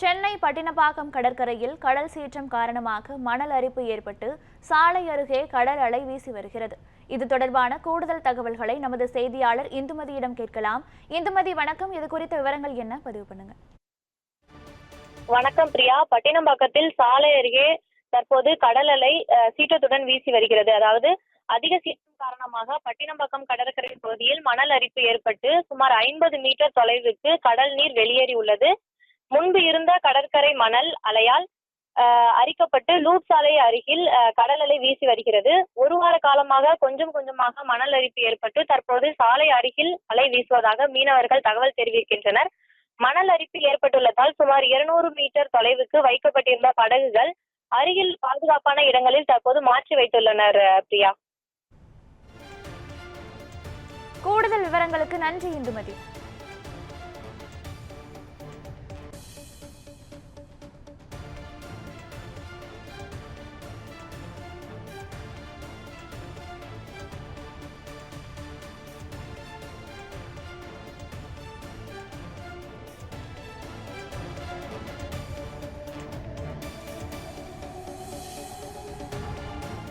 சென்னை பட்டினப்பாக்கம் கடற்கரையில் கடல் சீற்றம் காரணமாக மணல் அரிப்பு ஏற்பட்டு சாலை அருகே கடல் அலை வீசி வருகிறது. இது தொடர்பான கூடுதல் தகவல்களை நமது செய்தியாளர் இந்துமதியிடம் கேட்கலாம். இந்துமதி, வணக்கம். இது குறித்த விவரங்கள் என்ன? பதிவு பண்ணுங்க. வணக்கம் பிரியா. பட்டினப்பாக்கத்தில் சாலை அருகே தற்போது கடல் அலை சீற்றத்துடன் வீசி வருகிறது. அதாவது அதிக சீற்றம் காரணமாக பட்டினப்பாக்கம் கடற்கரை பகுதியில் மணல் அரிப்பு ஏற்பட்டு சுமார் 50 மீட்டர் தொலைவுக்கு கடல் நீர் வெளியேறி உள்ளது. முன்பு இருந்த கடற்கரை மணல் அலையால் அரிக்கப்பட்டு லூப் சாலை அருகில் கடல் அலை வீசி வருகிறது. ஒரு வார காலமாக கொஞ்சம் கொஞ்சமாக மணல் அரிப்பு ஏற்பட்டு தற்போது சாலை அருகில் அலை வீசுவதாக மீனவர்கள் தகவல் தெரிவிக்கின்றனர். மணல் அரிப்பு ஏற்பட்டுள்ளதால் சுமார் 200 மீட்டர் தொலைவுக்கு வைக்கப்பட்டிருந்த படகுகள் அருகில் பாதுகாப்பான இடங்களில் தற்போது மாற்றி வைத்துள்ளனர். பிரியா, கூடுதல் விவரங்களுக்கு நன்றி இந்துமதி.